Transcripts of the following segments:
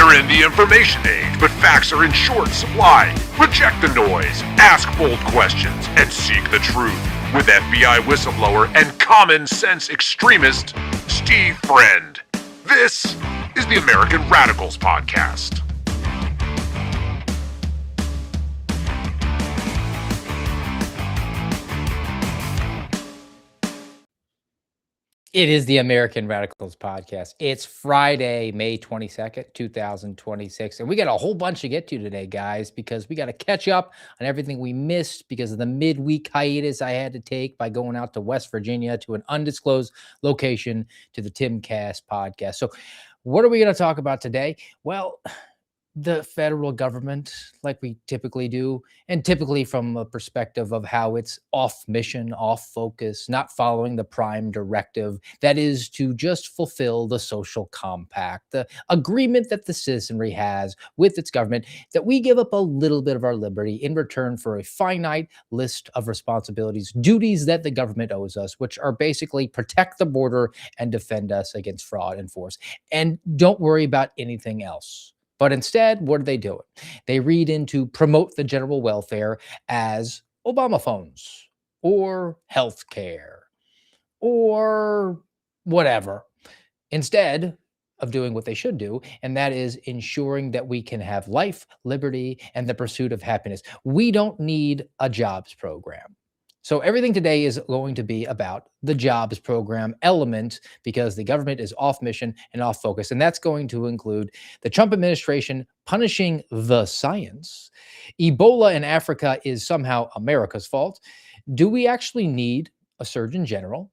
We're in the information age, but facts are in short supply. Reject the noise, ask bold questions, and seek the truth with FBI whistleblower and common sense extremist Steve Friend. This is the American Radicals Podcast. It is the American Radicals Podcast. It's Friday, May 22nd, 2026. And we got a whole bunch to get to today, guys, because we got to catch up on everything we missed because of the midweek hiatus I had to take by going out to West Virginia to an undisclosed location to the Timcast podcast. So what are we going to talk about today? Well, the federal government, like we typically do, and typically from a perspective of how it's off mission, off focus, not following the prime directive, that is to just fulfill the social compact, the agreement that the citizenry has with its government, that we give up a little bit of our liberty in return for a finite list of responsibilities, duties that the government owes us, which are basically protect the border and defend us against fraud and force. And don't worry about anything else. But instead, what are they doing? They read into promote the general welfare as Obama phones or health care or whatever, instead of doing what they should do, and that is ensuring that we can have life, liberty, and the pursuit of happiness. We don't need a jobs program. So everything today is going to be about the jobs program element because the government is off mission and off focus. And that's going to include the Trump administration punishing the science. Ebola in Africa is somehow America's fault. Do we actually need a surgeon general?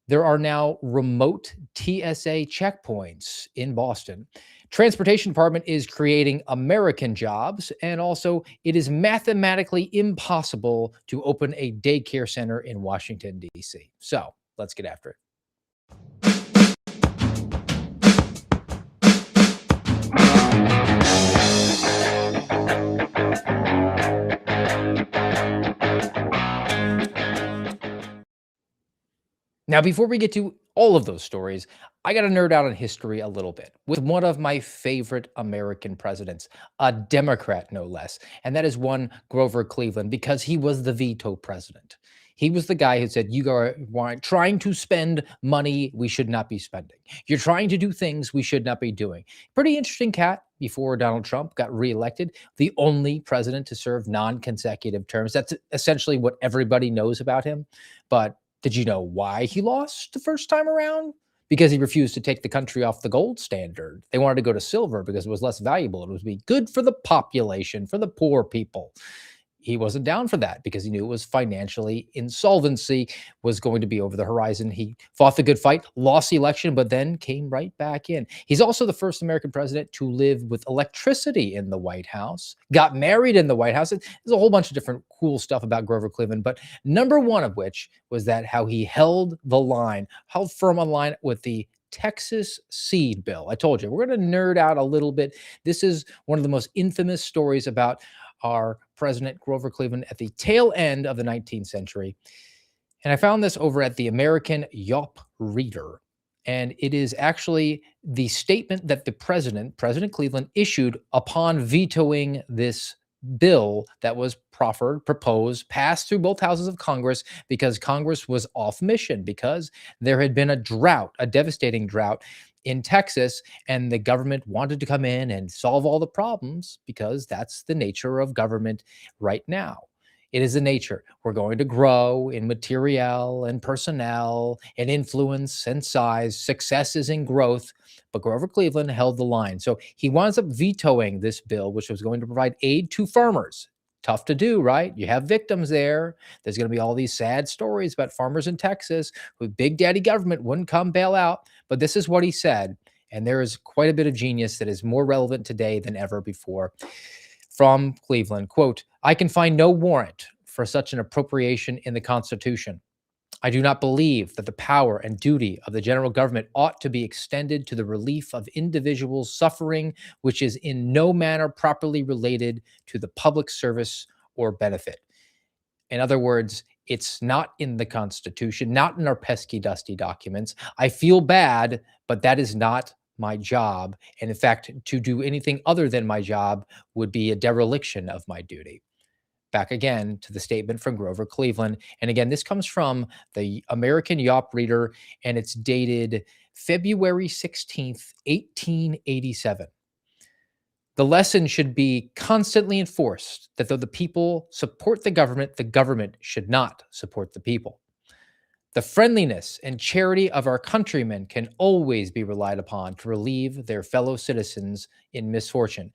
There are now remote TSA checkpoints in Boston. Transportation Department is creating American jobs, and also it is mathematically impossible to open a daycare center in Washington, D.C. So let's get after it. Now, before we get to all of those stories, I got to nerd out on history a little bit with one of my favorite American presidents, a Democrat no less, and that is one Grover Cleveland, because he was the veto president. He was the guy who said, you are trying to spend money we should not be spending. You're trying to do things we should not be doing. Pretty interesting cat before Donald Trump got reelected, the only president to serve non-consecutive terms. That's essentially what everybody knows about him. But did you know why he lost the first time around? Because he refused to take the country off the gold standard. They wanted to go to silver because it was less valuable. It would be good for the population, for the poor people. He wasn't down for that because he knew it was financially insolvency was going to be over the horizon. He fought the good fight, lost the election, but then came right back in. He's also the first American president to live with electricity in the White House, got married in the White House. There's a whole bunch of different cool stuff about Grover Cleveland, but number one of which was that how he held the line, held firm on line with the Texas seed bill. I told you, we're going to nerd out a little bit. This is one of the most infamous stories about our President Grover Cleveland at the tail end of the 19th century. And I found this over at the American Yawp Reader. And it is actually the statement that the President Cleveland, issued upon vetoing this bill that was proposed, passed through both houses of Congress because Congress was off mission, because there had been a drought, a devastating drought in Texas, and the government wanted to come in and solve all the problems because that's the nature of government right now. It is the nature. We're going to grow in material and personnel and influence and size. Success is in growth. But Grover Cleveland held the line. So he winds up vetoing this bill, which was going to provide aid to farmers. Tough to do, right? You have victims there. There's going to be all these sad stories about farmers in Texas who Big Daddy government wouldn't come bail out. But this is what he said. And there is quite a bit of genius that is more relevant today than ever before. From Cleveland, quote, "I can find no warrant for such an appropriation in the Constitution. I do not believe that the power and duty of the general government ought to be extended to the relief of individuals suffering, which is in no manner properly related to the public service or benefit." In other words, it's not in the Constitution, not in our pesky, dusty documents. I feel bad, but that is not my job. And in fact, to do anything other than my job would be a dereliction of my duty. Back again to the statement from Grover Cleveland. And again, this comes from the American Yawp Reader, and it's dated February 16th, 1887. The lesson should be constantly enforced that though the people support the government should not support the people. The friendliness and charity of our countrymen can always be relied upon to relieve their fellow citizens in misfortune.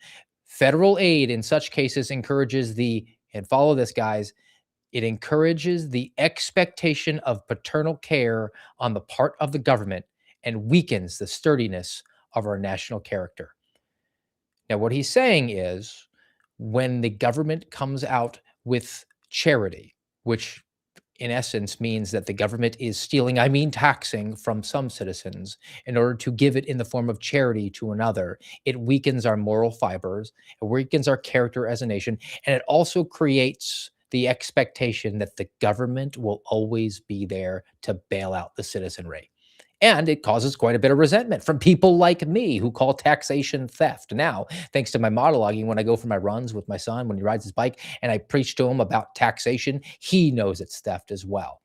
Federal aid in such cases encourages and follow this, guys, it encourages the expectation of paternal care on the part of the government and weakens the sturdiness of our national character. Now, what he's saying is when the government comes out with charity, which in essence means that the government is stealing, I mean, taxing from some citizens in order to give it in the form of charity to another, it weakens our moral fibers, it weakens our character as a nation, and it also creates the expectation that the government will always be there to bail out the citizenry. And it causes quite a bit of resentment from people like me who call taxation theft. Now, thanks to my monologuing, when I go for my runs with my son, when he rides his bike, and I preach to him about taxation, he knows it's theft as well.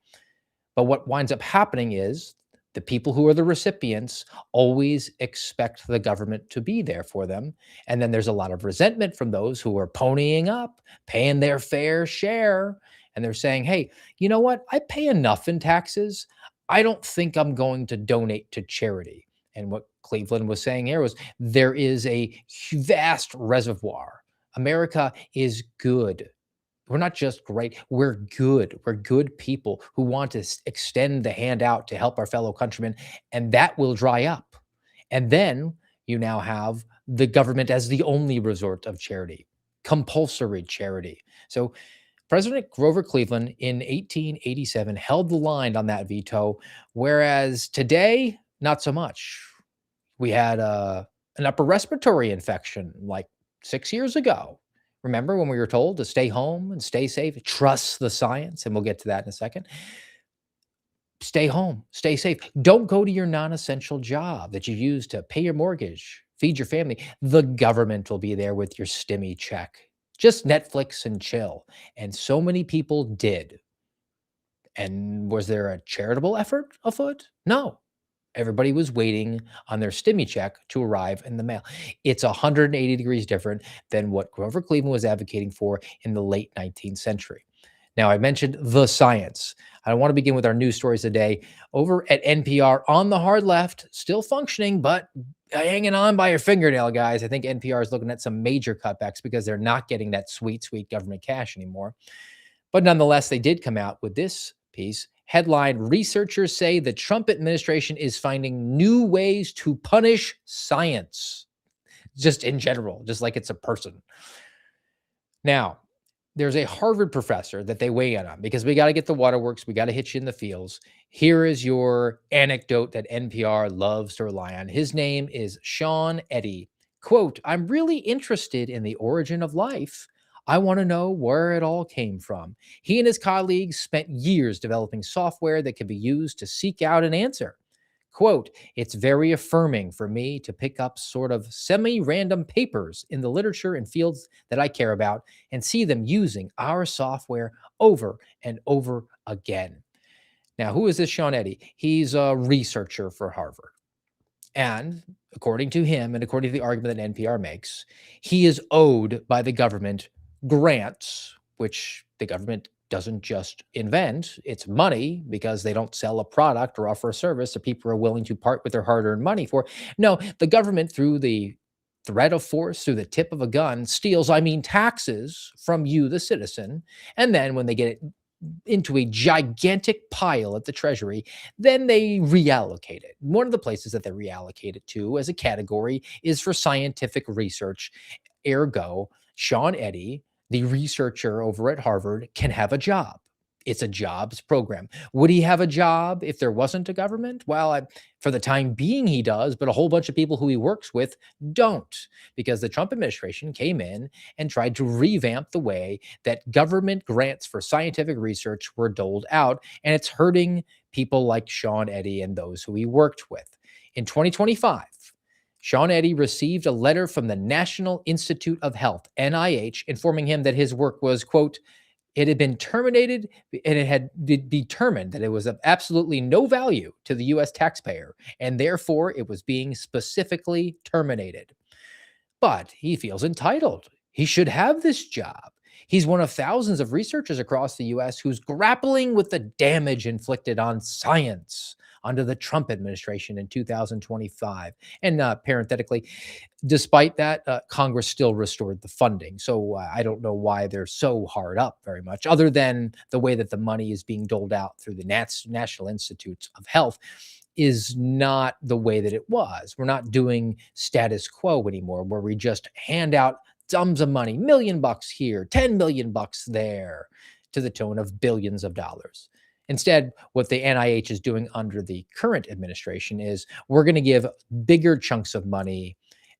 But what winds up happening is the people who are the recipients always expect the government to be there for them. And then there's a lot of resentment from those who are ponying up, paying their fair share. And they're saying, hey, you know what? I pay enough in taxes. I don't think I'm going to donate to charity. And what Cleveland was saying here was there is a vast reservoir. America is good. We're not just great, we're good. We're good people who want to extend the hand out to help our fellow countrymen, and that will dry up. And then you now have the government as the only resort of charity, compulsory charity. So President Grover Cleveland in 1887 held the line on that veto, whereas today, not so much. We had an upper respiratory infection like 6 years ago. Remember when we were told to stay home and stay safe, trust the science, and we'll get to that in a second. Stay home, stay safe. Don't go to your non essential job that you use to pay your mortgage, feed your family. The government will be there with your stimmy check. Just Netflix and chill. And so many people did. And was there a charitable effort afoot? No. Everybody was waiting on their stimmy check to arrive in the mail. It's 180 degrees different than what Grover Cleveland was advocating for in the late 19th century. Now, I mentioned the science. I want to begin with our news stories today. Over at NPR on the hard left, still functioning, but hanging on by your fingernail, guys. I think NPR is looking at some major cutbacks because they're not getting that sweet, sweet government cash anymore. But nonetheless, they did come out with this piece. Headline: Researchers say the Trump administration is finding new ways to punish science, just in general, just like it's a person. Now, there's a Harvard professor that they weigh in on because we got to get the waterworks, we got to hit you in the fields. Here is your anecdote that NPR loves to rely on. His name is Sean Eddy. Quote, I'm really interested in the origin of life. I want to know where it all came from. He and his colleagues spent years developing software that could be used to seek out an answer. Quote, it's very affirming for me to pick up sort of semi-random papers in the literature and fields that I care about and see them using our software over and over again. Now, who is this Sean Eddy? He's a researcher for Harvard. And according to him, and according to the argument that NPR makes, he is owed by the government grants, which the government doesn't just invent. It's money because they don't sell a product or offer a service that people are willing to part with their hard-earned money for. No, the government, through the threat of force, through the tip of a gun, steals, I mean, taxes from you, the citizen. And then when they get it into a gigantic pile at the Treasury, then they reallocate it. One of the places that they reallocate it to as a category is for scientific research. Ergo, Sean Eddy, the researcher over at Harvard, can have a job. It's a jobs program. Would he have a job if there wasn't a government? Well, for the time being, he does, but a whole bunch of people who he works with don't, because the Trump administration came in and tried to revamp the way that government grants for scientific research were doled out, and it's hurting people like Sean Eddy and those who he worked with. In 2025, Sean Eddy received a letter from the National Institute of Health, NIH, informing him that his work was, quote, it had been terminated and it had determined that it was of absolutely no value to the US taxpayer, and therefore it was being specifically terminated. But he feels entitled. He should have this job. He's one of thousands of researchers across the US who's grappling with the damage inflicted on science under the Trump administration in 2025. And parenthetically, despite that, Congress still restored the funding. So I don't know why they're so hard up very much, other than the way that the money is being doled out through the National Institutes of Health is not the way that it was. We're not doing status quo anymore, where we just hand out sums of money, $1 million here, $10 million there, to the tune of billions of dollars. Instead, what the NIH is doing under the current administration is we're going to give bigger chunks of money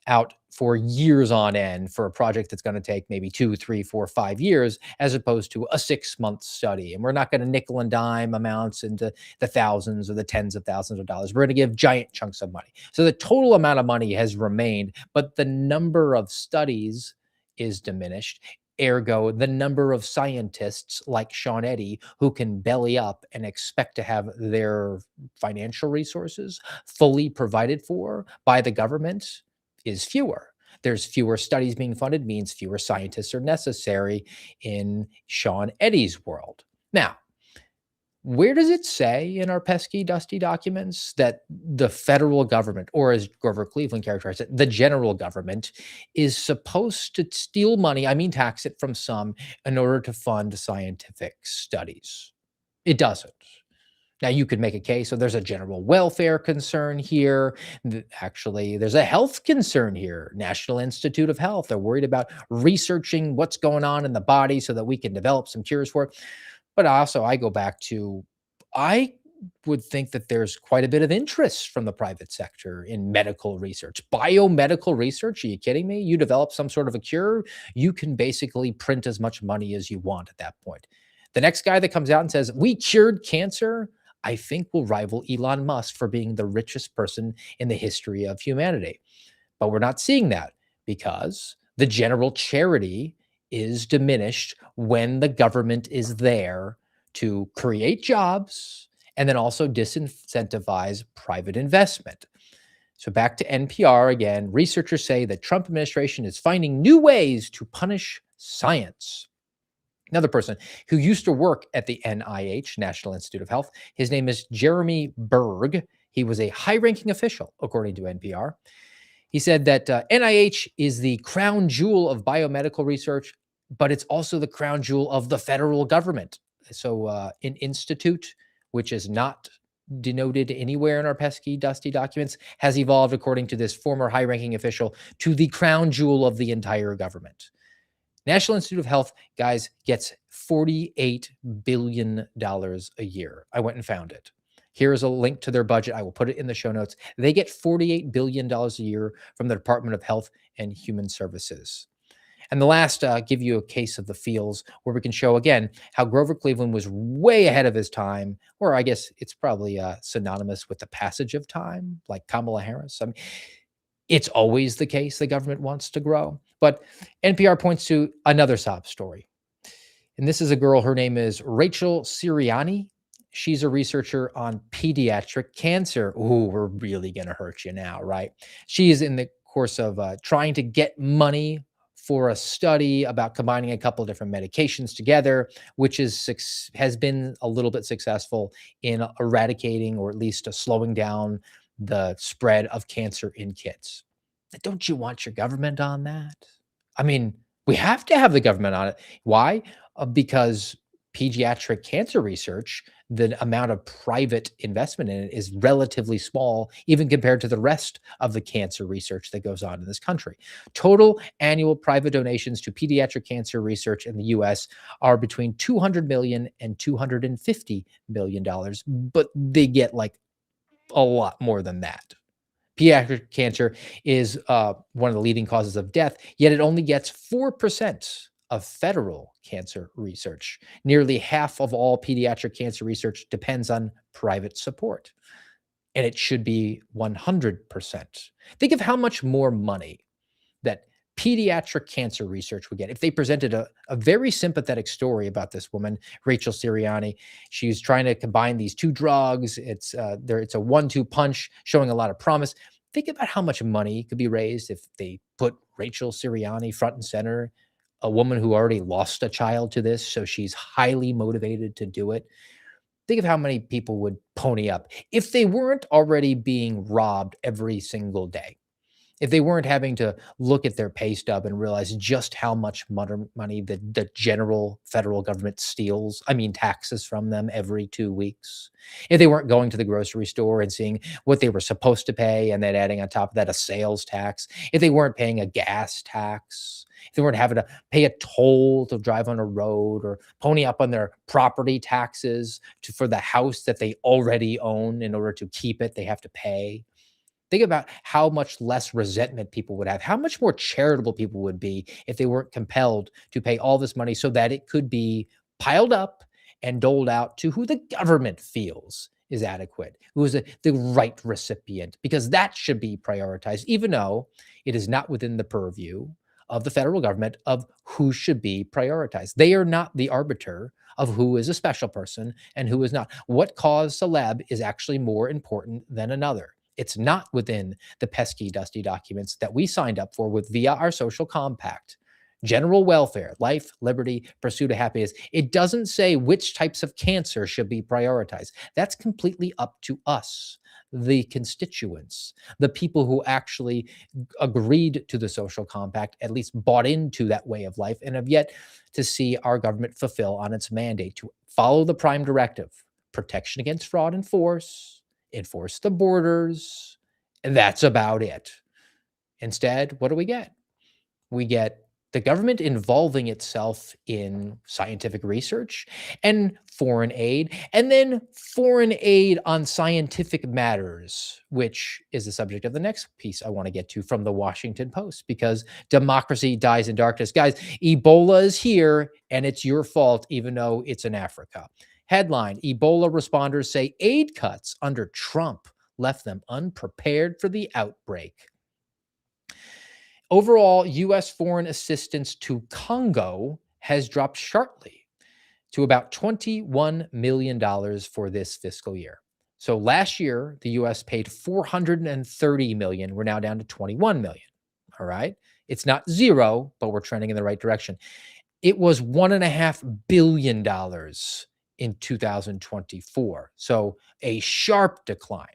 out for years on end for a project that's going to take maybe 2, 3, 4, 5 years, as opposed to a 6-month study. And we're not going to nickel and dime amounts into the thousands or the tens of thousands of dollars. We're going to give giant chunks of money. So the total amount of money has remained, but the number of studies is diminished. Ergo, the number of scientists like Sean Eddy who can belly up and expect to have their financial resources fully provided for by the government is fewer. There's fewer studies being funded, means fewer scientists are necessary in Sean Eddy's world. Now, where does it say in our pesky, dusty documents that the federal government, or as Grover Cleveland characterized it, the general government, is supposed to steal money, I mean tax it from some, in order to fund scientific studies? It doesn't. Now, you could make a case, so there's a general welfare concern here. Actually, there's a health concern here. National Institute of Health, they're worried about researching what's going on in the body so that we can develop some cures for it. But also, I go back to, I would think that there's quite a bit of interest from the private sector in medical research. Biomedical research, are you kidding me? You develop some sort of a cure, you can basically print as much money as you want at that point. The next guy that comes out and says, we cured cancer, I think will rival Elon Musk for being the richest person in the history of humanity. But we're not seeing that because the general charity is diminished when the government is there to create jobs and then also disincentivize private investment. So back to NPR again, researchers say the Trump administration is finding new ways to punish science. Another person who used to work at the NIH, National Institute of Health, his name is Jeremy Berg. He was a high-ranking official, according to NPR. He said that NIH is the crown jewel of biomedical research, but it's also the crown jewel of the federal government. So an institute, which is not denoted anywhere in our pesky, dusty documents, has evolved, according to this former high-ranking official, to the crown jewel of the entire government. National Institute of Health, guys, gets $48 billion a year. I went and found it. Here is a link to their budget. I will put it in the show notes. They get $48 billion a year from the Department of Health and Human Services. And the last, give you a case of the feels where we can show again how Grover Cleveland was way ahead of his time, or I guess it's probably synonymous with the passage of time, like Kamala Harris. I mean, it's always the case the government wants to grow. But NPR points to another sob story. And this is a girl, her name is Rachel Sirianni. She's a researcher on pediatric cancer. Ooh, we're really going to hurt you now, right? She is in the course of trying to get money for a study about combining a couple of different medications together, which has been a little bit successful in eradicating or at least slowing down the spread of cancer in kids. Don't you want your government on that? I mean, we have to have the government on it. Why? Because pediatric cancer research, the amount of private investment in it is relatively small, even compared to the rest of the cancer research that goes on in this country. Total annual private donations to pediatric cancer research in the US are between $200 million and $250 million, but they get like a lot more than that. Pediatric cancer is one of the leading causes of death, yet it only gets 4% of federal cancer research. Nearly half of all pediatric cancer research depends on private support. and it should be 100%. Think of how much more money that pediatric cancer research would get if they presented a very sympathetic story about this woman, Rachel Sirianni. She's trying to combine these two drugs. It's a one-two punch showing a lot of promise. Think about how much money could be raised if they put Rachel Sirianni front and center, a woman who already lost a child to this, so she's highly motivated to do it. Think of how many people would pony up if they weren't already being robbed every single day, if they weren't having to look at their pay stub and realize just how much money the general federal government steals, I mean, taxes from them every 2 weeks, if they weren't going to the grocery store and seeing what they were supposed to pay and then adding on top of that a sales tax, if they weren't paying a gas tax, if they weren't having to pay a toll to drive on a road or pony up on their property taxes for the house that they already own in order to keep it, they have to pay. Think about how much less resentment people would have, how much more charitable people would be if they weren't compelled to pay all this money so that it could be piled up and doled out to who the government feels is adequate, who is the right recipient, because that should be prioritized, even though it is not within the purview of the federal government of who should be prioritized. They are not the arbiter of who is a special person and who is not. What cause celeb is actually more important than another. It's not within the pesky, dusty documents that we signed up for with via our social compact. General welfare, life, liberty, pursuit of happiness. It doesn't say which types of cancer should be prioritized. That's completely up to us, the constituents, the people who actually agreed to the social compact, at least bought into that way of life, and have yet to see our government fulfill on its mandate to follow the prime directive: protection against fraud and force, enforce the borders, and that's about it. Instead, what do we get? We get the government involving itself in scientific research and foreign aid, and then foreign aid on scientific matters, which is the subject of the next piece I want to get to from the Washington Post, because democracy dies in darkness. Guys, Ebola is here, and it's your fault, even though it's in Africa. Headline: Ebola responders say aid cuts under Trump left them unprepared for the outbreak. Overall, U.S. foreign assistance to Congo has dropped sharply to about $21 million for this fiscal year. So last year, the U.S. paid $430 million. We're now down to $21 million. All right. It's not zero, but we're trending in the right direction. It was $1.5 billion in 2024. So a sharp decline.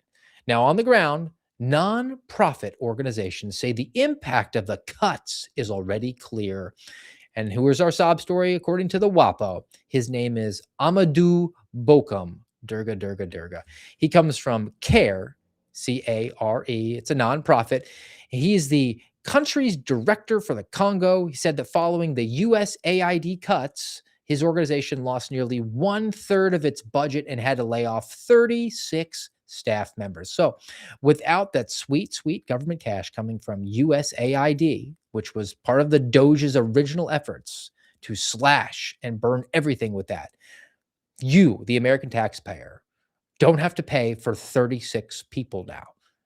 Now, on the ground, nonprofit organizations say the impact of the cuts is already clear. And who is our sob story according to the WAPO? His name is Amadou Bokum. Durga, Durga, Durga. He comes from CARE, CARE. It's a nonprofit. He's the country's director for the Congo. He said that following the USAID cuts, his organization lost nearly 1/3 of its budget and had to lay off 36 staff members. So, without that sweet, sweet government cash coming from USAID, which was part of the Doge's original efforts to slash and burn everything with that, you, the American taxpayer, don't have to pay for 36 people now.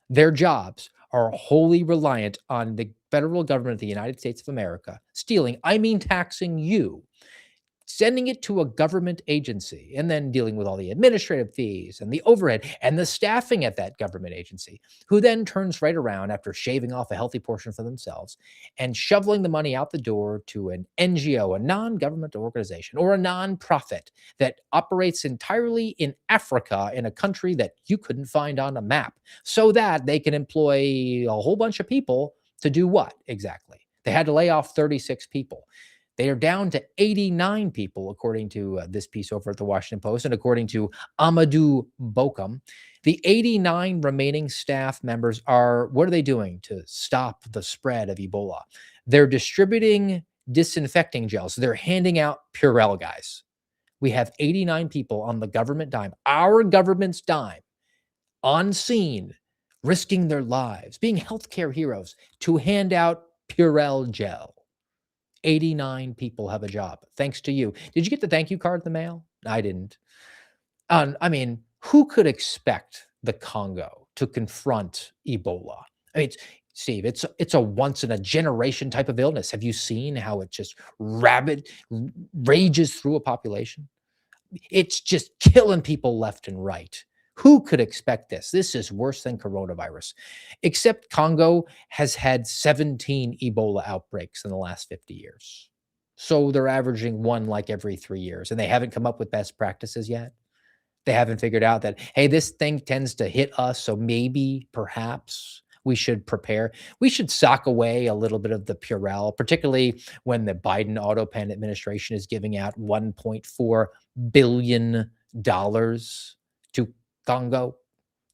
Their jobs are wholly reliant on the federal government of the United States of America stealing, I mean taxing you, sending it to a government agency, and then dealing with all the administrative fees and the overhead and the staffing at that government agency, who then turns right around after shaving off a healthy portion for themselves and shoveling the money out the door to an NGO, a non-government organization, or a nonprofit that operates entirely in Africa, in a country that you couldn't find on a map, so that they can employ a whole bunch of people to do what exactly? They had to lay off 36 people. They are down to 89 people, according to this piece over at the Washington Post, and according to Amadou Bokum. The 89 remaining staff members are, what are they doing to stop the spread of Ebola? They're distributing disinfecting gels. They're handing out Purell, guys. We have 89 people on the government dime, our government's dime, on scene, risking their lives, being healthcare heroes to hand out Purell gel. 89 people have a job, thanks to you. Did you get the thank you card in the mail? I didn't. I mean, who could expect the Congo to confront Ebola. I mean, Steve, it's a once in a generation type of illness. Have you seen how it just rages through a population? It's just killing people left and right. Who could expect this? This is worse than coronavirus. Except Congo has had 17 Ebola outbreaks in the last 50 years. So they're averaging one like every 3 years, and they haven't come up with best practices yet. They haven't figured out that, hey, this thing tends to hit us. So maybe, perhaps, we should prepare. We should sock away a little bit of the Purell, particularly when the Biden auto pen administration is giving out $1.4 billion to Congo,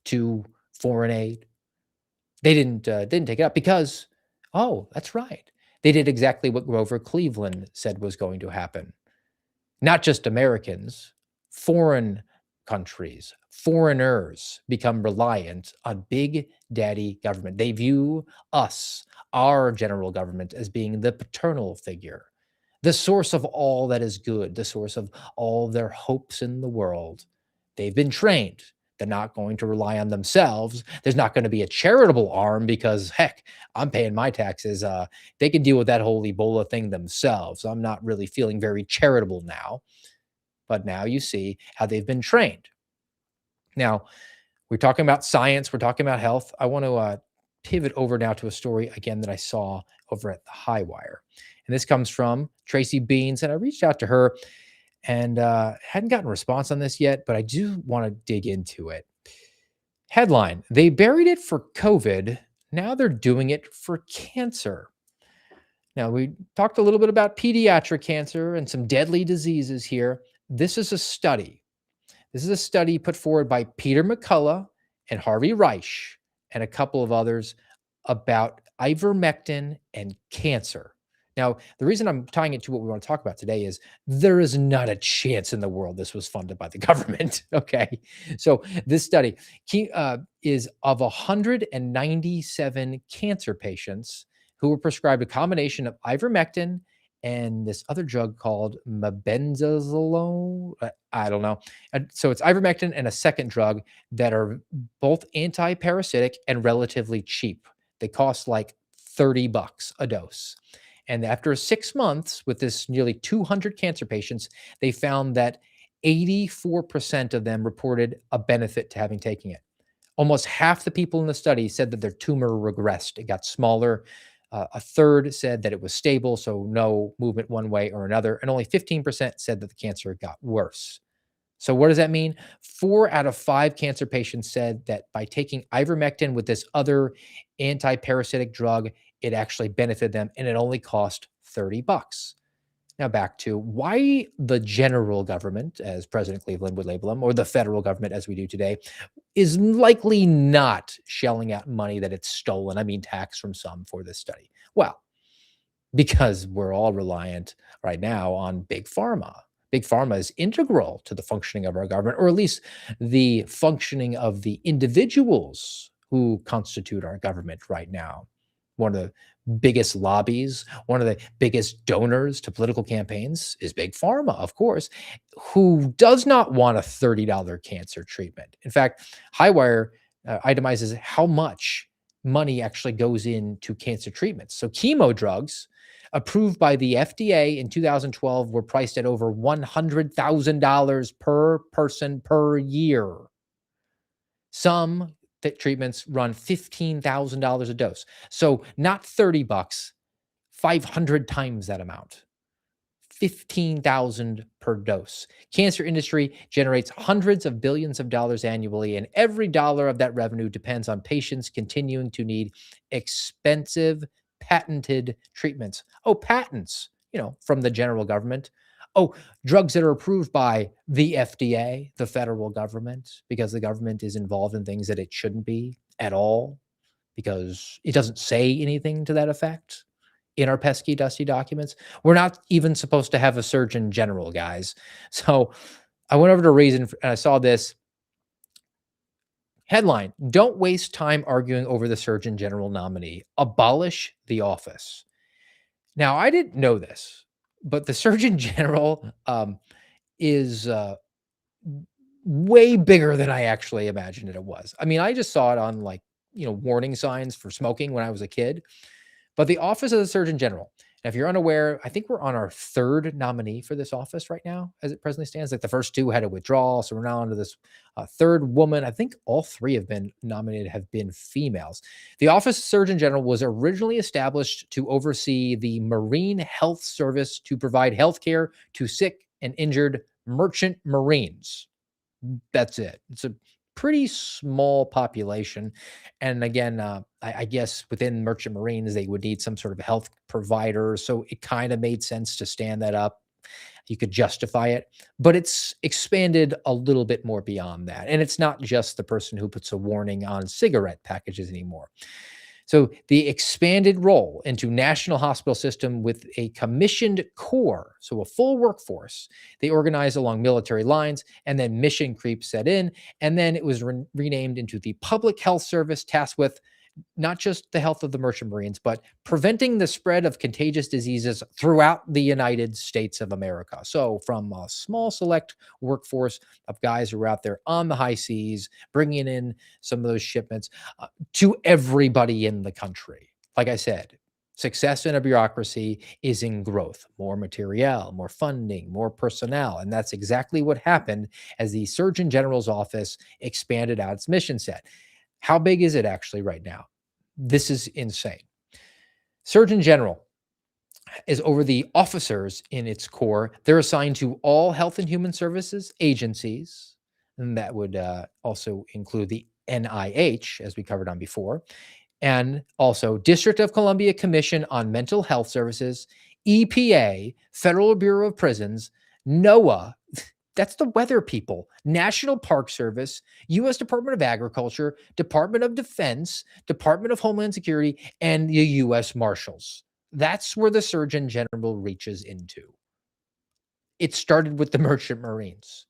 to foreign aid. They didn't take it up because, oh, that's right. They did exactly what Grover Cleveland said was going to happen. Not just Americans, foreign countries, foreigners become reliant on big daddy government. They view us, our general government, as being the paternal figure, the source of all that is good, the source of all their hopes in the world. They've been trained. They're not going to rely on themselves. There's not going to be a charitable arm because, heck, I'm paying my taxes. They can deal with that whole Ebola thing themselves. I'm not really feeling very charitable now. But now you see how they've been trained. Now, we're talking about science, we're talking about health. I want to pivot over now to a story again that I saw over at the High Wire. And this comes from Tracy Beans. And I reached out to her and hadn't gotten a response on this yet, but I do want to dig into it. Headline: They buried it for COVID. Now they're doing it for cancer. Now, we talked a little bit about pediatric cancer and some deadly diseases here. This is a study. This is a study put forward by Peter McCullough and Harvey Reich and a couple of others about ivermectin and cancer. Now, the reason I'm tying it to what we want to talk about today is there is not a chance in the world this was funded by the government. Okay. So, this study is of 197 cancer patients who were prescribed a combination of ivermectin and this other drug called mebendazole. I don't know. So it's ivermectin and a second drug that are both anti-parasitic and relatively cheap. They cost like $30 a dose. And after 6 months with this nearly 200 cancer patients, they found that 84% of them reported a benefit to having taken it. Almost half the people in the study said that their tumor regressed. It got smaller. A third said that it was stable, so no movement one way or another. And only 15% said that the cancer got worse. So, what does that mean? 4 out of 5 cancer patients said that by taking ivermectin with this other anti-parasitic drug, it actually benefited them, and it only cost $30. Now, back to why the general government, as President Cleveland would label them, or the federal government as we do today, is likely not shelling out money that it's stolen, I mean, tax from some for this study. Well, because we're all reliant right now on big pharma. Big pharma is integral to the functioning of our government, or at least the functioning of the individuals who constitute our government right now. One of the biggest lobbies, one of the biggest donors to political campaigns is big pharma, of course, who does not want a $30 cancer treatment. In fact, Highwire itemizes how much money actually goes into cancer treatments. So chemo drugs approved by the FDA in 2012 were priced at over $100,000 per person per year. Some treatments run $15,000 a dose. So not $30, 500 times that amount. 15,000 per dose. Cancer industry generates hundreds of billions of dollars annually, and every dollar of that revenue depends on patients continuing to need expensive patented treatments. Oh, patents, from the general government. Oh, drugs that are approved by the FDA, the federal government, because the government is involved in things that it shouldn't be at all, because it doesn't say anything to that effect in our pesky, dusty documents. We're not even supposed to have a surgeon general, guys. So I went over to Reason and I saw this headline: Don't waste time arguing over the surgeon general nominee. Abolish the office. Now, I didn't know this, but the surgeon general is way bigger than I actually imagined it was. I mean, I just saw it on like, warning signs for smoking when I was a kid. But the Office of the Surgeon General, and if you're unaware, I think we're on our third nominee for this office right now, as it presently stands. Like the first two had a withdrawal, so we're now on to this third woman. I think all three have been nominated have been females. The Office of Surgeon General was originally established to oversee the Marine Health Service to provide health care to sick and injured merchant Marines. That's it. It's a pretty small population. And again, I guess within merchant marines, they would need some sort of health provider. So it kind of made sense to stand that up. You could justify it, but it's expanded a little bit more beyond that. And it's not just the person who puts a warning on cigarette packages anymore. So the expanded role into national hospital system with a commissioned corps, so a full workforce. They organized along military lines, and then mission creep set in, and then it was renamed into the Public Health Service, tasked with not just the health of the merchant marines, but preventing the spread of contagious diseases throughout the United States of America. So, from a small select workforce of guys who are out there on the high seas, bringing in some of those shipments to everybody in the country. Like I said, success in a bureaucracy is in growth, more materiel, more funding, more personnel. And that's exactly what happened as the Surgeon General's office expanded out its mission set. How big is it actually right now? This is insane. Surgeon General is over the officers in its core. They're assigned to all health and human services agencies, and that would also include the NIH, as we covered on before, and also District of Columbia Commission on Mental Health Services, EPA, Federal Bureau of Prisons, NOAA, that's the weather people, National Park Service, U.S. Department of Agriculture, Department of Defense, Department of Homeland Security, and the U.S. Marshals. That's where the Surgeon General reaches into. It started with the Merchant Marines,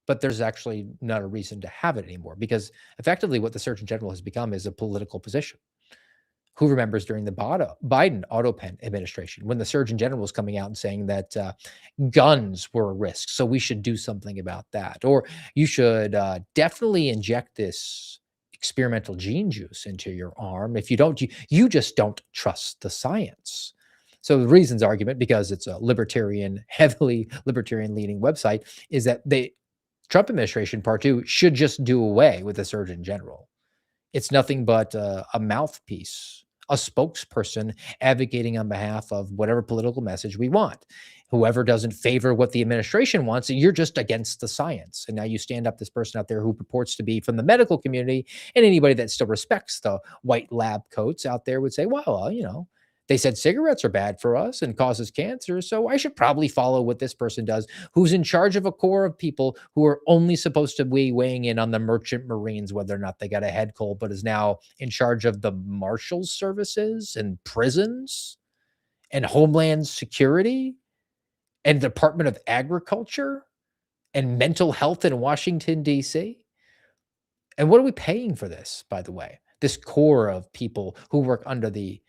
but there's actually not a reason to have it anymore because effectively what the Surgeon General has become is a political position. Who remembers during the Biden auto pen administration when the Surgeon General was coming out and saying that guns were a risk, so we should do something about that, or you should definitely inject this experimental gene juice into your arm. If you don't, you just don't trust the science. So the reasons argument, because it's a libertarian, heavily libertarian leaning website, is that the Trump administration part two should just do away with the Surgeon General. It's nothing but a mouthpiece, a spokesperson advocating on behalf of whatever political message we want. Whoever doesn't favor what the administration wants, you're just against the science. And now you stand up this person out there who purports to be from the medical community, and anybody that still respects the white lab coats out there would say, well, they said cigarettes are bad for us and causes cancer, so I should probably follow what this person does, who's in charge of a corps of people who are only supposed to be weighing in on the merchant marines, whether or not they got a head cold, but is now in charge of the marshals services and prisons and homeland security and Department of Agriculture and mental health in Washington, D.C. And what are we paying for this, by the way? This core of people who work under the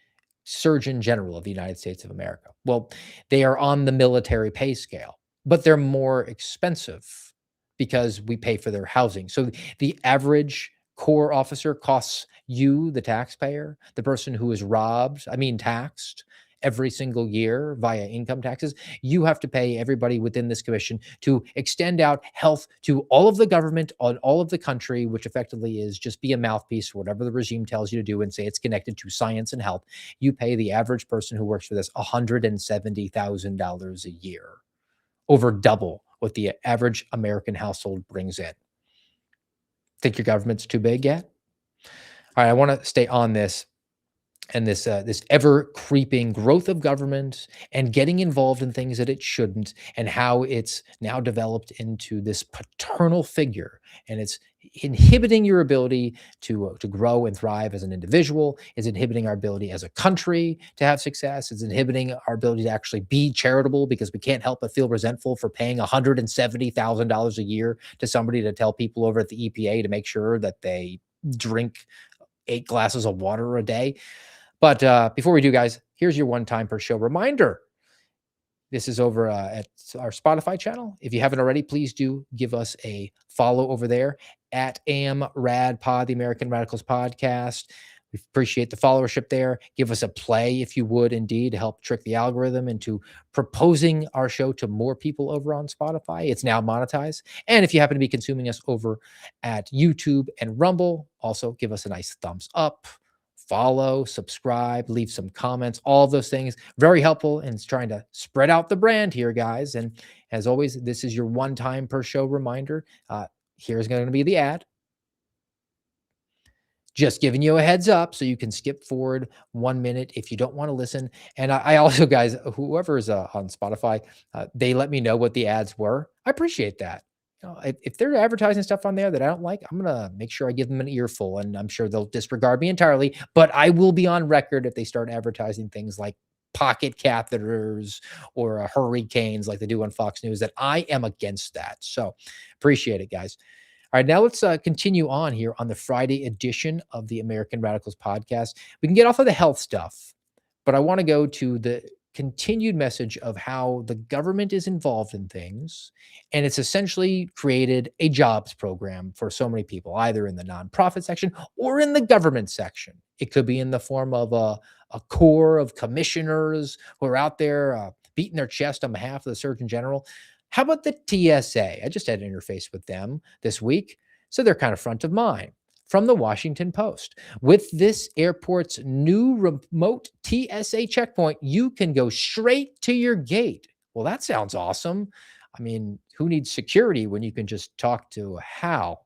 Surgeon General of the United States of America. Well, they are on the military pay scale, but they're more expensive because we pay for their housing. So the average corps officer costs you, the taxpayer, the person who is taxed every single year via income taxes. You have to pay everybody within this commission to extend out health to all of the government on all of the country, which effectively is just be a mouthpiece for whatever the regime tells you to do and say it's connected to science and health. You pay the average person who works for this $170,000 a year, over double what the average American household brings in. Think your government's too big yet? All right, I want to stay on this and this ever creeping growth of government and getting involved in things that it shouldn't, and how it's now developed into this paternal figure, and it's inhibiting your ability to grow and thrive as an individual. It's inhibiting our ability as a country to have success. It's inhibiting our ability to actually be charitable because we can't help but feel resentful for paying $170,000 a year to somebody to tell people over at the EPA to make sure that they drink 8 glasses of water a day. But before we do, guys, here's your one time per show reminder. This is over at our Spotify channel. If you haven't already, please do give us a follow over there at AmRadPod, the American Radicals Podcast. We appreciate the followership there. Give us a play if you would indeed help trick the algorithm into proposing our show to more people over on Spotify. It's now monetized. And if you happen to be consuming us over at YouTube and Rumble, also give us a nice thumbs up, follow, subscribe, leave some comments, all of those things. Very helpful in trying to spread out the brand here, guys. And as always, this is your one time per show reminder. Here's going to be the ad. Just giving you a heads up so you can skip forward 1 minute if you don't want to listen. And I also, guys, whoever's on Spotify, they let me know what the ads were. I appreciate that. If they're advertising stuff on there that I don't like, I'm gonna make sure I give them an earful, and I'm sure they'll disregard me entirely. But I will be on record if they start advertising things like pocket catheters or hurricanes like they do on Fox News, that I am against that. So appreciate it, guys. All right, now let's continue on here on the Friday edition of the American Radicals podcast. We can get off of the health stuff, but I want to go to the continued message of how the government is involved in things. And it's essentially created a jobs program for so many people, either in the nonprofit section or in the government section. It could be in the form of a corps of commissioners who are out there beating their chest on behalf of the Surgeon General. How about the TSA? I just had an interface with them this week, so they're kind of front of mind. From the Washington Post, with this airport's new remote TSA checkpoint, you can go straight to your gate. Well, that sounds awesome. I mean, who needs security when you can just talk to Hal?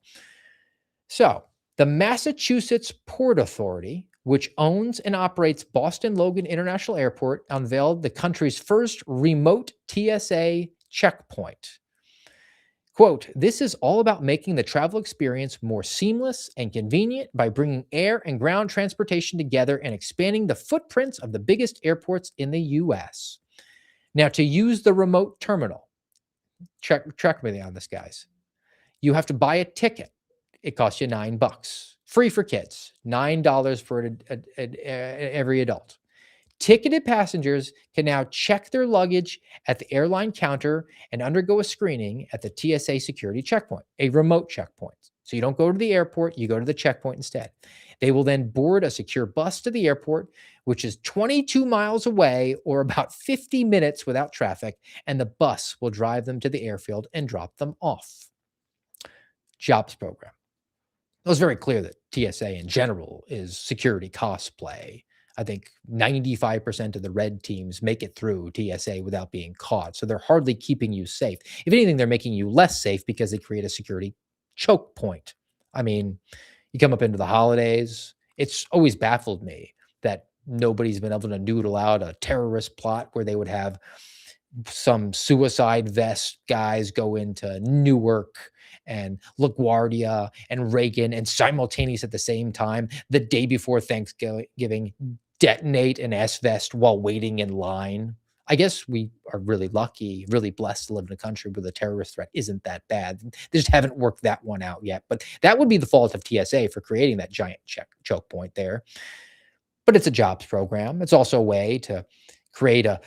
So, the Massachusetts Port Authority, which owns and operates Boston Logan International Airport, unveiled the country's first remote TSA checkpoint. Quote, this is all about making the travel experience more seamless and convenient by bringing air and ground transportation together and expanding the footprints of the biggest airports in the U.S. Now, to use the remote terminal, check me on this, guys. You have to buy a ticket. It costs you $9. Free for kids, $9 for every adult. Ticketed passengers can now check their luggage at the airline counter and undergo a screening at the TSA security checkpoint, a remote checkpoint. So you don't go to the airport, you go to the checkpoint instead. They will then board a secure bus to the airport, which is 22 miles away or about 50 minutes without traffic, and the bus will drive them to the airfield and drop them off. Jobs program. It was very clear that TSA in general is security cosplay. I think 95% of the red teams make it through TSA without being caught. So they're hardly keeping you safe. If anything, they're making you less safe because they create a security choke point. I mean, you come up into the holidays, it's always baffled me that nobody's been able to noodle out a terrorist plot where they would have some suicide vest guys go into Newark and LaGuardia and Reagan and simultaneous at the same time, the day before Thanksgiving, detonate an S-vest while waiting in line. I guess we are really lucky, really blessed to live in a country where the terrorist threat isn't that bad. They just haven't worked that one out yet. But that would be the fault of TSA for creating that giant choke point there. But it's a jobs program. It's also a way to create a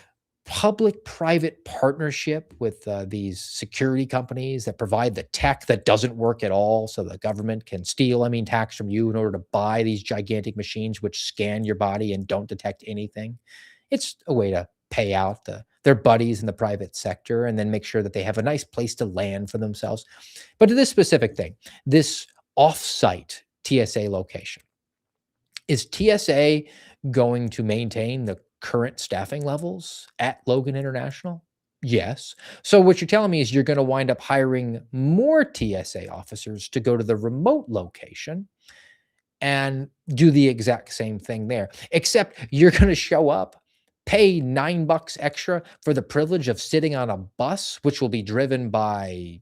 public-private partnership with these security companies that provide the tech that doesn't work at all, so the government can steal, tax from you in order to buy these gigantic machines which scan your body and don't detect anything. It's a way to pay out their buddies in the private sector and then make sure that they have a nice place to land for themselves. But to this specific thing, this off-site TSA location, is TSA going to maintain the current staffing levels at Logan International? Yes. So what you're telling me is you're going to wind up hiring more TSA officers to go to the remote location and do the exact same thing there, except you're going to show up, pay $9 extra for the privilege of sitting on a bus, which will be driven by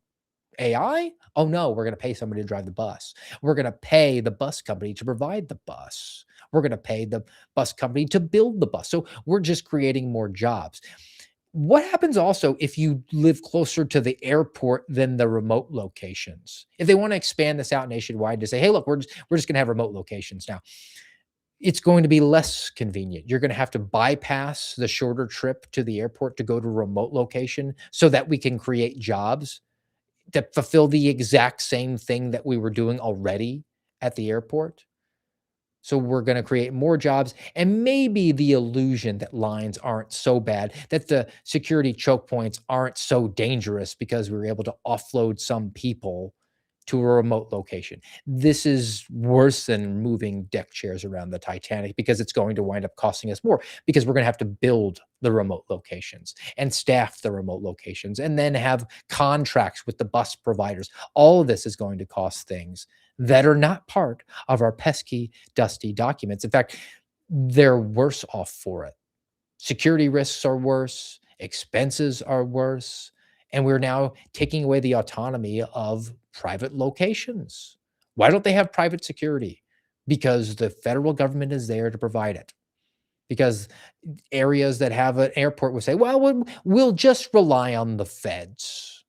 AI? Oh no, we're going to pay somebody to drive the bus. We're going to pay the bus company to provide the bus. We're going to pay the bus company to build the bus. So we're just creating more jobs. What happens also if you live closer to the airport than the remote locations? If they want to expand this out nationwide to say, hey, look, we're just going to have remote locations now. It's going to be less convenient. You're gonna have to bypass the shorter trip to the airport to go to a remote location so that we can create jobs that fulfill the exact same thing that we were doing already at the airport. So we're going to create more jobs and maybe the illusion that lines aren't so bad, that the security choke points aren't so dangerous because we were able to offload some people to a remote location. This is worse than moving deck chairs around the Titanic because it's going to wind up costing us more because we're going to have to build the remote locations and staff the remote locations and then have contracts with the bus providers. All of this is going to cost things that are not part of our pesky, dusty documents. In fact, they're worse off for it. Security risks are worse, expenses are worse, and we're now taking away the autonomy of private locations. Why don't they have private security? Because the federal government is there to provide it. Because areas that have an airport will say, well, we'll just rely on the feds.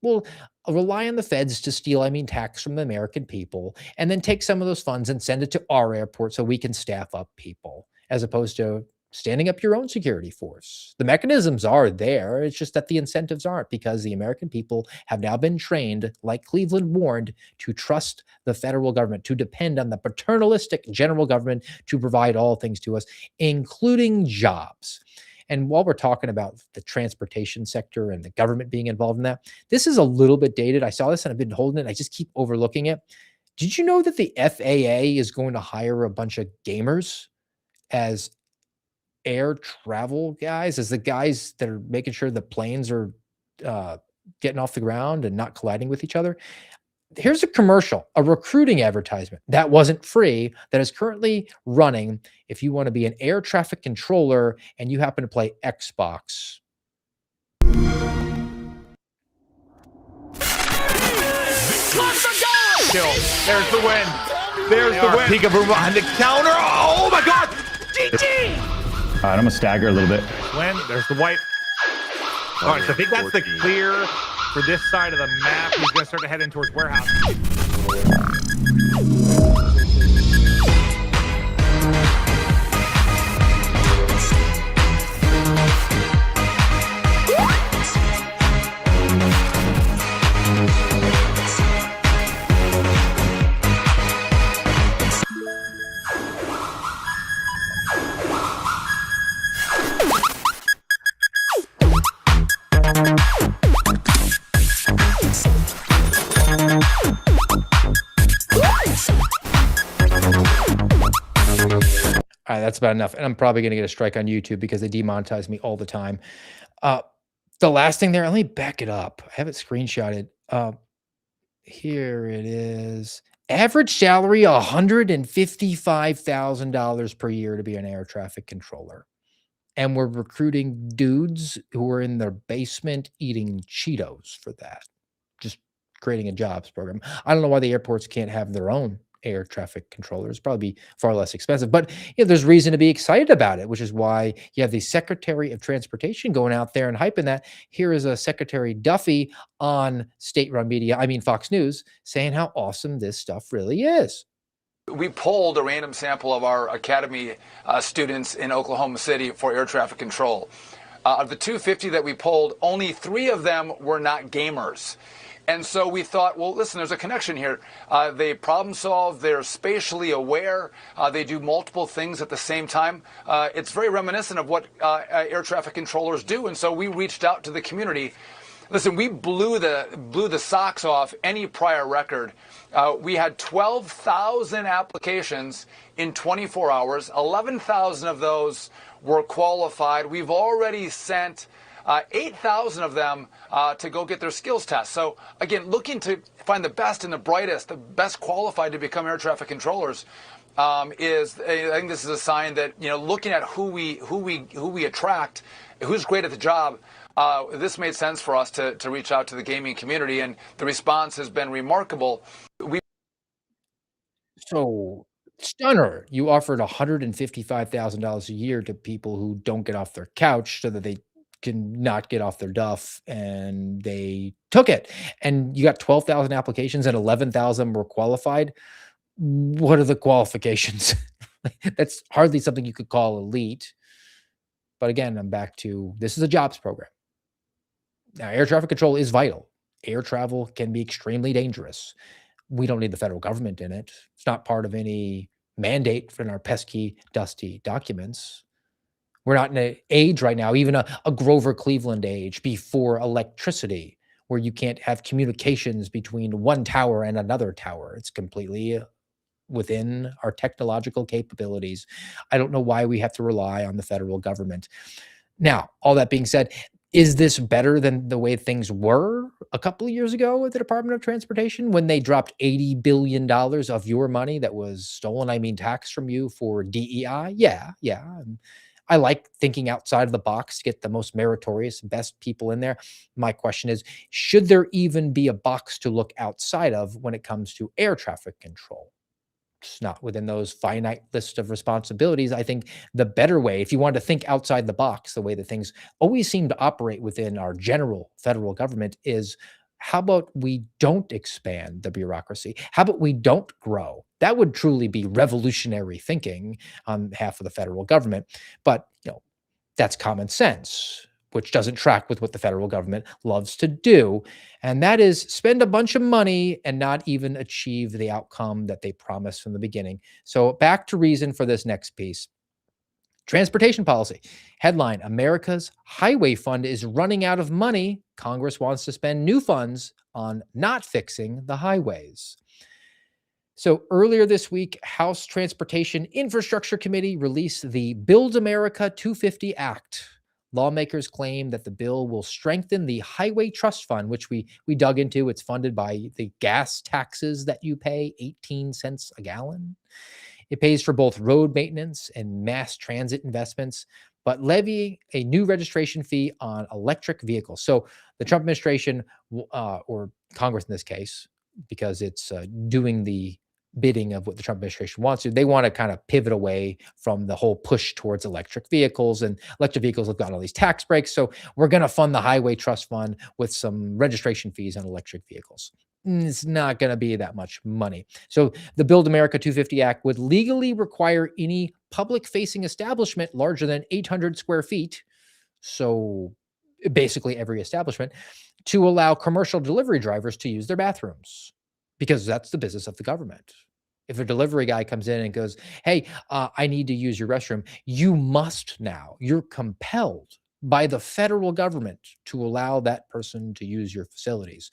Well, rely on the feds to steal, I mean, tax from the American people, and then take some of those funds and send it to our airport so we can staff up people, as opposed to standing up your own security force. The mechanisms are there. It's just that the incentives aren't because the American people have now been trained, like Cleveland warned, to trust the federal government, to depend on the paternalistic general government to provide all things to us, including jobs. And while we're talking about the transportation sector and the government being involved in that, this is a little bit dated. I saw this and I've been holding it. I just keep overlooking it. Did you know that the FAA is going to hire a bunch of gamers as air travel guys, as the guys that are making sure the planes are uh, getting off the ground and not colliding with each other? Here's a commercial, a recruiting advertisement that wasn't free that is currently running if you want to be an air traffic controller and you happen to play Xbox. Kill. There's the win. There's the win. Peekaboo behind the counter. Oh my God! GG! All right, I'm gonna stagger a little bit. Win. There's the white. All right, so I think that's the clear for this side of the map. He's gonna start to head in towards warehouse. All right, that's about enough. And I'm probably going to get a strike on YouTube because they demonetize me all the time. Uh, the last thing there, let me back it up. I have it screenshotted. Here it is. Average salary $155,000 per year to be an air traffic controller. And we're recruiting dudes who are in their basement eating Cheetos for that. Just creating a jobs program. I don't know why the airports can't have their own air traffic controllers. Probably be far less expensive, but there's reason to be excited about it, which is why you have the Secretary of Transportation going out there and hyping that. Here is a Secretary Duffy on state-run media, I mean Fox News, saying how awesome this stuff really is. We polled a random sample of our academy students in Oklahoma City for air traffic control. Of the 250 that we polled, only 3 of them were not gamers. And so we thought, well, listen, there's a connection here. They problem solve, they're spatially aware, they do multiple things at the same time. It's very reminiscent of what air traffic controllers do. And so we reached out to the community. Listen, we blew the socks off any prior record. We had 12,000 applications in 24 hours. 11,000 of those were qualified. We've already sent 8,000 of them to go get their skills test. So again, looking to find the best and the brightest, the best qualified to become air traffic controllers I think this is a sign that, looking at who we attract, who's great at the job. This made sense for us to reach out to the gaming community, and the response has been remarkable. So, stunner, you offered $155,000 a year to people who don't get off their couch so that they can not get off their duff, and they took it. And you got 12,000 applications and 11,000 were qualified. What are the qualifications? That's hardly something you could call elite. But again, I'm back to this is a jobs program. Now, air traffic control is vital. Air travel can be extremely dangerous. We don't need the federal government in it. It's not part of any mandate in our pesky, dusty documents. We're not in an age right now, even a Grover Cleveland age before electricity, where you can't have communications between one tower and another tower. It's completely within our technological capabilities. I don't know why we have to rely on the federal government. Now, all that being said, is this better than the way things were a couple of years ago with the Department of Transportation when they dropped $80 billion of your money that was stolen, I mean, tax from you for DEI? Yeah, yeah. I like thinking outside of the box to get the most meritorious, best people in there. My question is, should there even be a box to look outside of when it comes to air traffic control? It's not within those finite list of responsibilities. I think the better way, if you want to think outside the box, the way that things always seem to operate within our general federal government is how about we don't expand the bureaucracy? How about we don't grow? That would truly be revolutionary thinking on behalf of the federal government. But, that's common sense, which doesn't track with what the federal government loves to do. And that is spend a bunch of money and not even achieve the outcome that they promised from the beginning. So back to reason for this next piece. Transportation policy. Headline: America's highway fund is running out of money. Congress wants to spend new funds on not fixing the highways. So earlier this week, House Transportation Infrastructure Committee released the Build America 250 Act. Lawmakers claim that the bill will strengthen the Highway Trust Fund, which we dug into. It's funded by the gas taxes that you pay, 18 cents a gallon. It pays for both road maintenance and mass transit investments, but levying a new registration fee on electric vehicles. So the Trump administration, or Congress in this case, because it's doing the bidding of what the Trump administration wants to, they want to kind of pivot away from the whole push towards electric vehicles. And electric vehicles have got all these tax breaks. So we're going to fund the Highway Trust Fund with some registration fees on electric vehicles. It's not going to be that much money. So the Build America 250 Act would legally require any public-facing establishment larger than 800 square feet, so basically every establishment, to allow commercial delivery drivers to use their bathrooms, because that's the business of the government. If a delivery guy comes in and goes, hey, I need to use your restroom, you must now, you're compelled by the federal government to allow that person to use your facilities,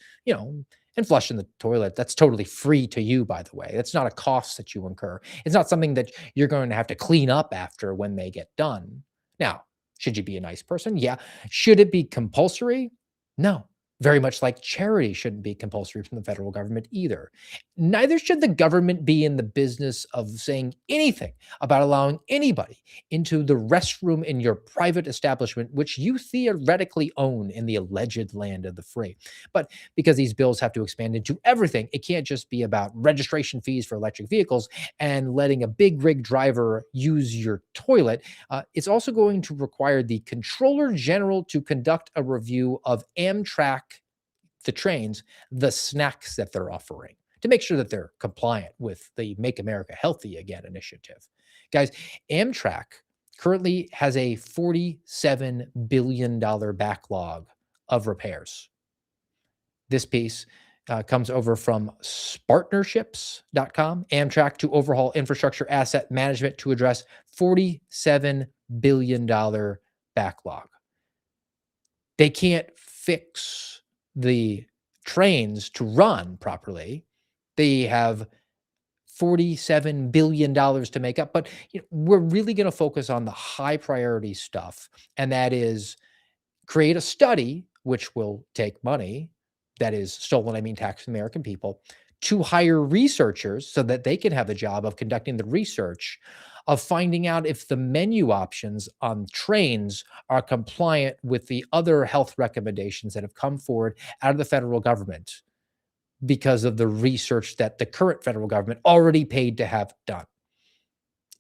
and flush in the toilet. That's totally free to you, by the way. That's not a cost that you incur. It's not something that you're going to have to clean up after when they get done. Now, should you be a nice person? Yeah. Should it be compulsory? No. Very much like charity shouldn't be compulsory from the federal government either. Neither should the government be in the business of saying anything about allowing anybody into the restroom in your private establishment, which you theoretically own in the alleged land of the free. But because these bills have to expand into everything, it can't just be about registration fees for electric vehicles and letting a big rig driver use your toilet. It's also going to require the Comptroller General to conduct a review of Amtrak, the trains, the snacks that they're offering, to make sure that they're compliant with the Make America Healthy Again initiative. Guys, Amtrak currently has a $47 billion backlog of repairs. This piece comes over from Spartnerships.com. Amtrak to overhaul infrastructure asset management to address $47 billion backlog. They can't fix the trains to run properly. They have $47 billion to make up. But we're really going to focus on the high priority stuff. And that is create a study, which will take money, that is stolen, I mean, tax from American people, to hire researchers so that they can have the job of conducting the research, of finding out if the menu options on trains are compliant with the other health recommendations that have come forward out of the federal government because of the research that the current federal government already paid to have done.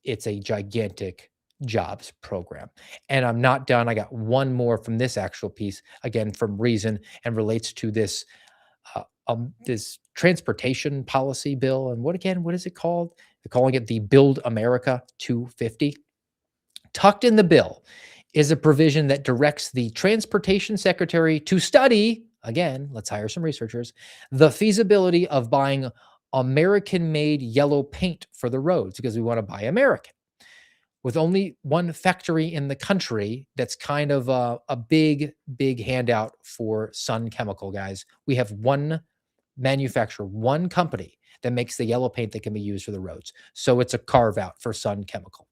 It's a gigantic jobs program. And I'm not done. I got one more from this actual piece, again, from Reason, and relates to this this transportation policy bill. And what is it called? They're calling it the Build America 250. Tucked in the bill is a provision that directs the Transportation Secretary to study, again, let's hire some researchers, the feasibility of buying American-made yellow paint for the roads because we want to buy American. With only one factory in the country, that's kind of a big, big handout for Sun Chemical, guys. We have one manufacturer, one company that makes the yellow paint that can be used for the roads. So it's a carve out for Sun Chemical.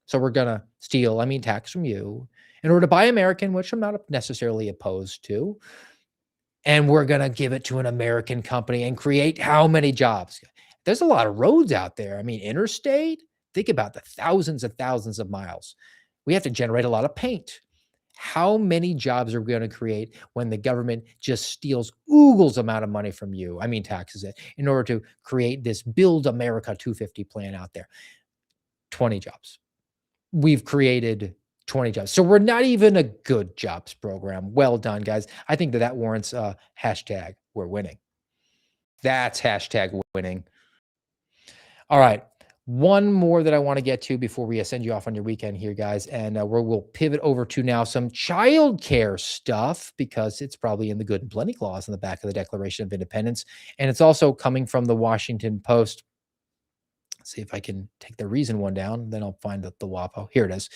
So we're going to steal, tax from you in order to buy American, which I'm not necessarily opposed to. And we're going to give it to an American company and create how many jobs? There's a lot of roads out there. Interstate, think about the thousands and thousands of miles. We have to generate a lot of paint. How many jobs are we going to create when the government just steals oogles amount of money from you? Taxes it in order to create this Build America 250 plan out there. 20 jobs. We've created 20 jobs. So we're not even a good jobs program. Well done, guys. I think that warrants a hashtag we're winning. That's hashtag winning. All right. One more that I want to get to before we send you off on your weekend here, guys. And we'll pivot over to now some childcare stuff because it's probably in the Good and Plenty Clause in the back of the Declaration of Independence. And it's also coming from the Washington Post. See if I can take the reason one down, then I'll find the WAPO. Here it is.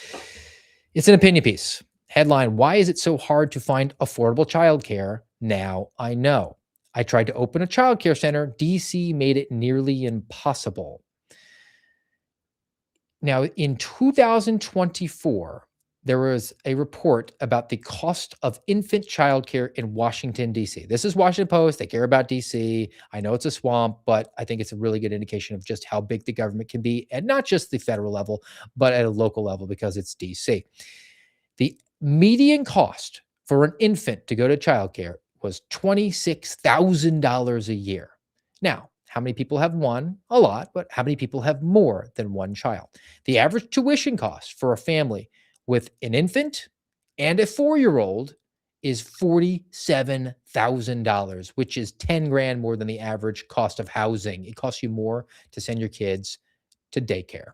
It's an opinion piece. Headline, why is it so hard to find affordable childcare? Now I know. I tried to open a childcare center. DC made it nearly impossible. Now, in 2024, there was a report about the cost of infant childcare in Washington, D.C. This is Washington Post. They care about D.C. I know it's a swamp, but I think it's a really good indication of just how big the government can be, and not just the federal level, but at a local level because it's D.C. The median cost for an infant to go to childcare was $26,000 a year. Now, how many people have one? A lot, but how many people have more than one child? The average tuition cost for a family with an infant and a 4-year-old is $47,000, which is 10 grand more than the average cost of housing. It costs you more to send your kids to daycare.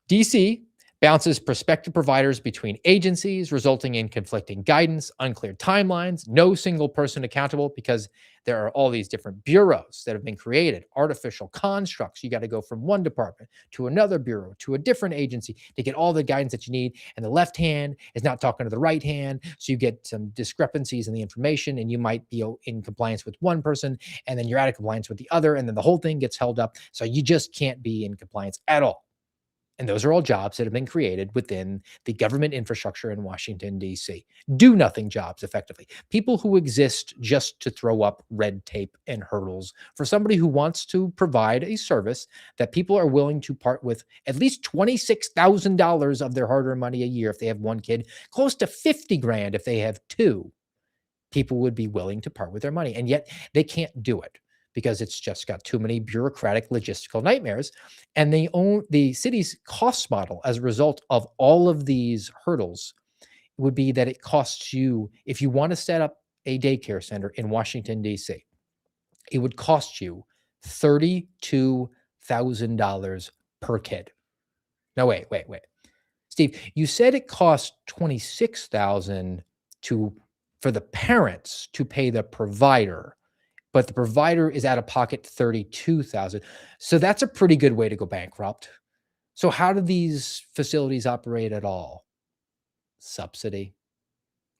DC bounces prospective providers between agencies, resulting in conflicting guidance, unclear timelines, no single person accountable because there are all these different bureaus that have been created, artificial constructs. You got to go from one department to another bureau to a different agency to get all the guidance that you need. And the left hand is not talking to the right hand. So you get some discrepancies in the information and you might be in compliance with one person and then you're out of compliance with the other. And then the whole thing gets held up. So you just can't be in compliance at all. And those are all jobs that have been created within the government infrastructure in Washington, D.C. Do nothing jobs, effectively. People who exist just to throw up red tape and hurdles for somebody who wants to provide a service that people are willing to part with at least $26,000 of their hard-earned money a year if they have one kid, close to 50 grand if they have two. People would be willing to part with their money, and yet they can't do it, because it's just got too many bureaucratic logistical nightmares. And the city's cost model as a result of all of these hurdles would be that it costs you, if you want to set up a daycare center in Washington, D.C., it would cost you $32,000 per kid. Now, wait. Steve, you said it cost $26,000 for the parents to pay the provider, but the provider is out of pocket $32,000. So that's a pretty good way to go bankrupt. So how do these facilities operate at all? Subsidy.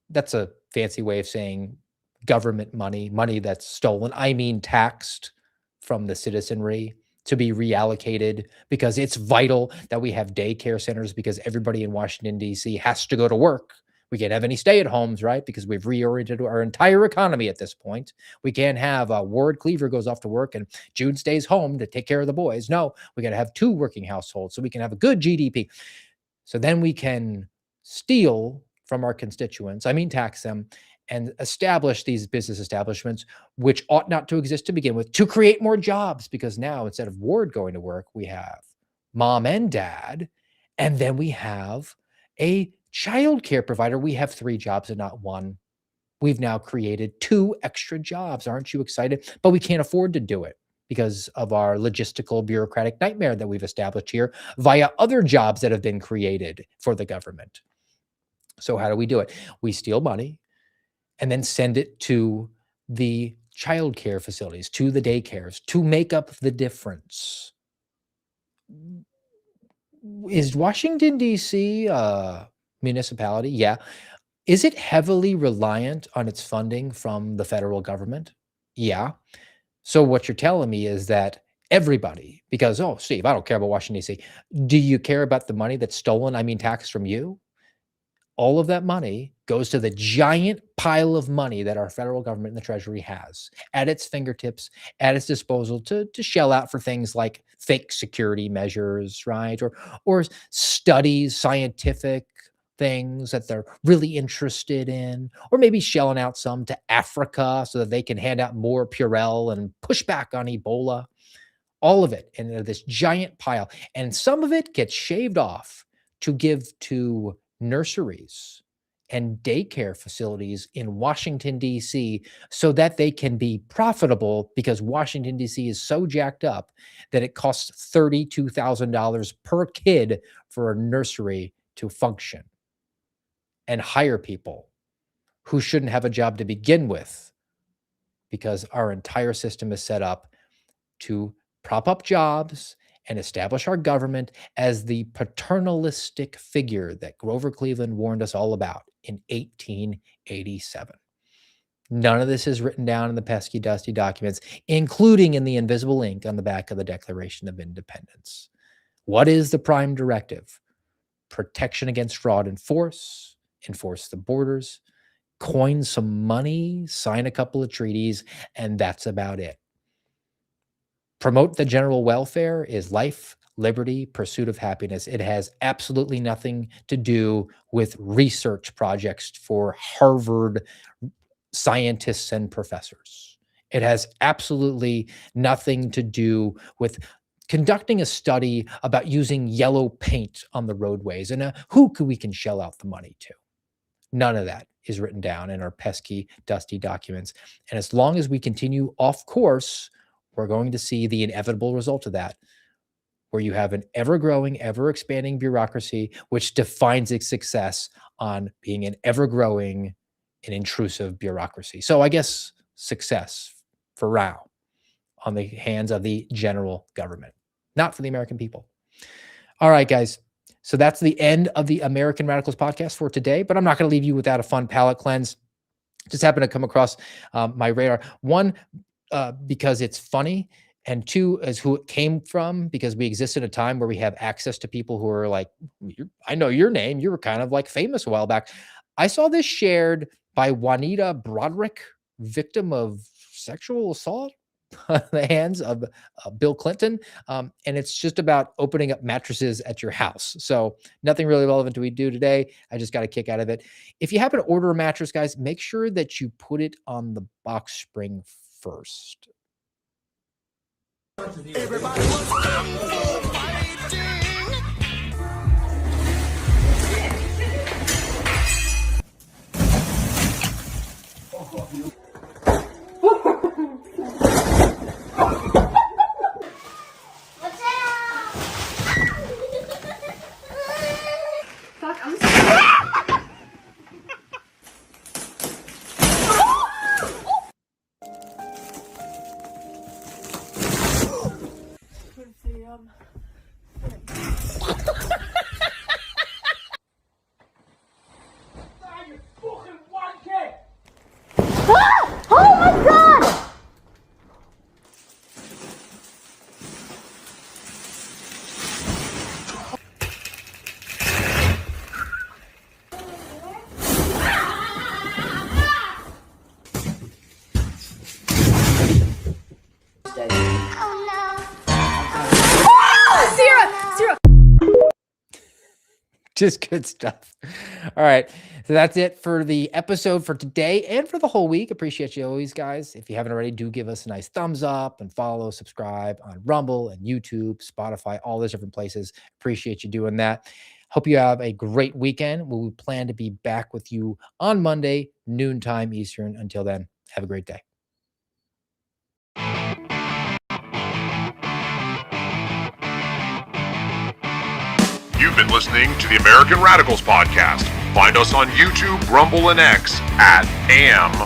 That's a fancy way of saying government money that's stolen. Taxed from the citizenry to be reallocated, because it's vital that we have daycare centers because everybody in Washington, D.C. has to go to work. We can't have any stay-at-homes, right? Because we've reoriented our entire economy at this point. We can't have Ward Cleaver goes off to work and Jude stays home to take care of the boys. No, we got to have two working households so we can have a good GDP. So then we can steal from our constituents, tax them, and establish these business establishments, which ought not to exist to begin with, to create more jobs. Because now, instead of Ward going to work, we have mom and dad, and then we have a child care provider. We have 3 jobs and not 1. We've now created 2 extra jobs. Aren't you excited? But we can't afford to do it because of our logistical bureaucratic nightmare that we've established here via other jobs that have been created for the government. So how do we do it? We steal money and then send it to the childcare facilities, to the daycares, to make up the difference. Is Washington, D.C. a municipality? Yeah. Is it heavily reliant on its funding from the federal government? Yeah. So what you're telling me is that everybody, because, oh, Steve, I don't care about Washington, D.C. Do you care about the money that's stolen? I mean, taxed from you? All of that money goes to the giant pile of money that our federal government and the Treasury has at its fingertips, at its disposal to shell out for things like fake security measures, right? Or studies, scientific things that they're really interested in, or maybe shelling out some to Africa so that they can hand out more Purell and push back on Ebola. All of it in this giant pile. And some of it gets shaved off to give to nurseries and daycare facilities in Washington, D.C., so that they can be profitable because Washington, D.C. is so jacked up that it costs $32,000 per kid for a nursery to function and hire people who shouldn't have a job to begin with because our entire system is set up to prop up jobs and establish our government as the paternalistic figure that Grover Cleveland warned us all about in 1887. None of this is written down in the pesky, dusty documents, including in the invisible ink on the back of the Declaration of Independence. What is the prime directive? Protection against fraud and force, enforce the borders, coin some money, sign a couple of treaties, and that's about it. Promote the general welfare is life, liberty, pursuit of happiness. It has absolutely nothing to do with research projects for Harvard scientists and professors. It has absolutely nothing to do with conducting a study about using yellow paint on the roadways and who we can shell out the money to. None of that is written down in our pesky, dusty documents. And as long as we continue off course, we're going to see the inevitable result of that, where you have an ever-growing, ever-expanding bureaucracy, which defines its success on being an ever-growing and intrusive bureaucracy. So I guess success for Rao on the hands of the general government, not for the American people. All right, guys. So that's the end of the American Radicals podcast for today, but I'm not going to leave you without a fun palate cleanse. Just happened to come across my radar. One, because it's funny, and two, is who it came from, because we exist in a time where we have access to people who are like, I know your name. You were kind of like famous a while back. I saw this shared by Juanita Broderick, victim of sexual assault at the hands of Bill Clinton. And it's just about opening up mattresses at your house. So nothing really relevant to we do today. I just got a kick out of it. If you happen to order a mattress, guys, make sure that you put it on the box spring first. Everybody was just good stuff. All right. So that's it for the episode for today and for the whole week. Appreciate you always, guys. If you haven't already, do give us a nice thumbs up and follow, subscribe on Rumble and YouTube, Spotify, all those different places. Appreciate you doing that. Hope you have a great weekend. We plan to be back with you on Monday, noontime Eastern. Until then, have a great day. You've been listening to the American Radicals Podcast. Find us on YouTube, Rumble, and X at AmRadPod.